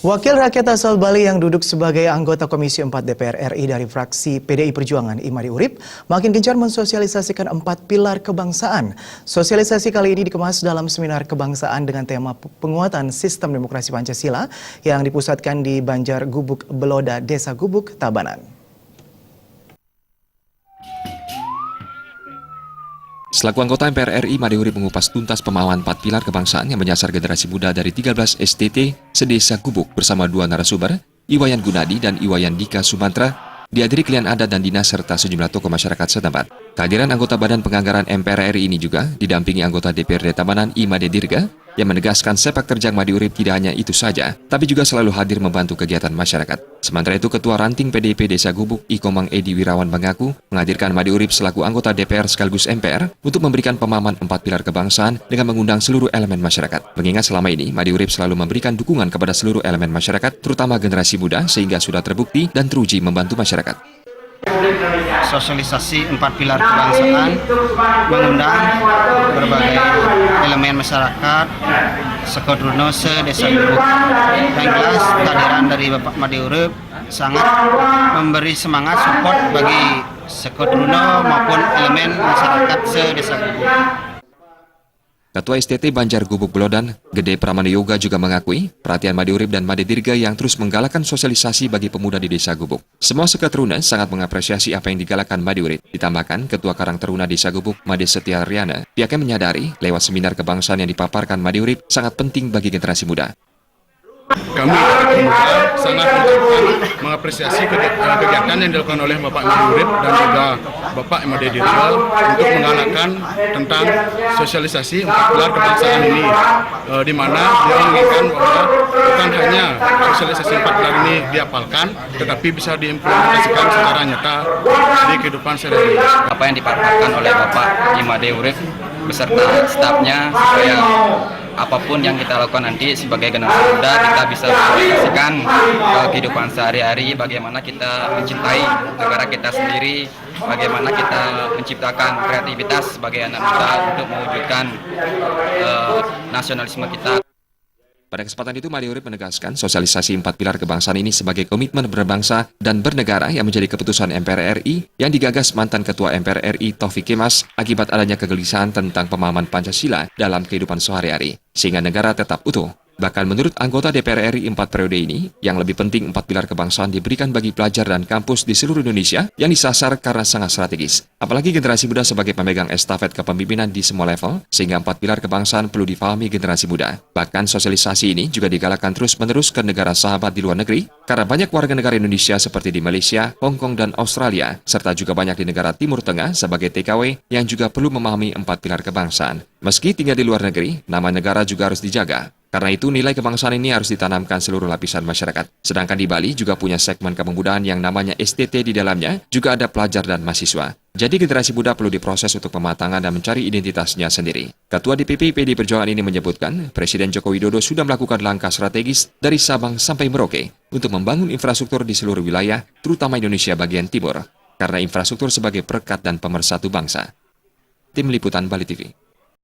Wakil rakyat asal Bali yang duduk sebagai anggota Komisi 4 DPR RI dari fraksi PDI Perjuangan, Imade Urip, makin gencar mensosialisasikan 4 pilar kebangsaan. Sosialisasi kali ini dikemas dalam seminar kebangsaan dengan tema penguatan sistem demokrasi Pancasila yang dipusatkan di Banjar Gubuk Beloda, Desa Gubuk, Tabanan. Selaku anggota MPR RI, Imade Urip mengupas tuntas pemahaman 4 pilar kebangsaan yang menyasar generasi muda dari 13 STT sedesa Gubuk bersama 2 narasumber, Iwayan Gunadi dan Iwayan Dika Sumantra, dihadiri klien adat dan dinas serta sejumlah tokoh masyarakat setempat. Kehadiran anggota Badan Penganggaran MPR RI ini juga didampingi anggota DPRD Tabanan Imade Dirga yang menegaskan sepak terjang Imade Urip tidak hanya itu saja, tapi juga selalu hadir membantu kegiatan masyarakat. Sementara itu, Ketua Ranting PDIP Desa Gubuk, Ikomang Edi Wirawan mengaku menghadirkan Imade Urip selaku anggota DPR sekaligus MPR untuk memberikan pemahaman 4 pilar kebangsaan dengan mengundang seluruh elemen masyarakat. Mengingat selama ini, Imade Urip selalu memberikan dukungan kepada seluruh elemen masyarakat, terutama generasi muda, sehingga sudah terbukti dan teruji membantu masyarakat. Sosialisasi 4 pilar kebangsaan mengundang berbagai elemen masyarakat sekodruno se-desa Gubuk. Yang jelas kehadiran dari Bapak Imade Urip sangat memberi semangat support bagi sekodruno maupun elemen masyarakat se-desa Gubuk. Ketua STT Banjar Gubuk Belodan, Gede Pramana Yoga juga mengakui perhatian Imade Urip dan Imade Dirga yang terus menggalakkan sosialisasi bagi pemuda di Desa Gubuk. Semua seketeruna sangat mengapresiasi apa yang digalakkan Imade Urip. Ditambahkan, Ketua Karang Taruna Desa Gubuk, Made Setia Riana, pihaknya menyadari lewat seminar kebangsaan yang dipaparkan Imade Urip sangat penting bagi generasi muda. Kami sangat mengapresiasi kegiatan yang dilakukan oleh Bapak Imade Urip dan juga Bapak Imade Dirga untuk menggalakkan tentang sosialisasi 4 pilar kebangsaan ini, di mana dia menginginkan bahwa bukan hanya sosialisasi 4 pilar ini dihafalkan, tetapi bisa diimplementasikan secara nyata di kehidupan sehari-hari. Apa yang dipaparkan oleh Bapak Imade Urip beserta stafnya supaya apapun yang kita lakukan nanti sebagai generasi muda kita bisa mengapresiasikan kehidupan sehari-hari, bagaimana kita mencintai negara kita sendiri, bagaimana kita menciptakan kreativitas sebagai anak muda untuk mewujudkan nasionalisme kita. Pada kesempatan itu, Imade Urip menegaskan sosialisasi 4 pilar kebangsaan ini sebagai komitmen berbangsa dan bernegara yang menjadi keputusan MPR RI yang digagas mantan Ketua MPR RI Taufik Kemas akibat adanya kegelisahan tentang pemahaman Pancasila dalam kehidupan sehari-hari, sehingga negara tetap utuh. Bahkan menurut anggota DPR RI 4 periode ini, yang lebih penting 4 pilar kebangsaan diberikan bagi pelajar dan kampus di seluruh Indonesia yang disasar karena sangat strategis. Apalagi generasi muda sebagai pemegang estafet kepemimpinan di semua level, sehingga 4 pilar kebangsaan perlu difahami generasi muda. Bahkan sosialisasi ini juga digalakkan terus-menerus ke negara sahabat di luar negeri, karena banyak warga negara Indonesia seperti di Malaysia, Hong Kong, dan Australia, serta juga banyak di negara Timur Tengah sebagai TKW yang juga perlu memahami 4 pilar kebangsaan. Meski tinggal di luar negeri, nama negara juga harus dijaga. Karena itu, nilai kebangsaan ini harus ditanamkan seluruh lapisan masyarakat. Sedangkan di Bali juga punya segmen kepemudaan yang namanya STT di dalamnya, juga ada pelajar dan mahasiswa. Jadi generasi muda perlu diproses untuk pematangan dan mencari identitasnya sendiri. Ketua DPP PDI Perjuangan ini menyebutkan, Presiden Joko Widodo sudah melakukan langkah strategis dari Sabang sampai Merauke untuk membangun infrastruktur di seluruh wilayah, terutama Indonesia bagian timur, karena infrastruktur sebagai perekat dan pemersatu bangsa. Tim Liputan Bali TV.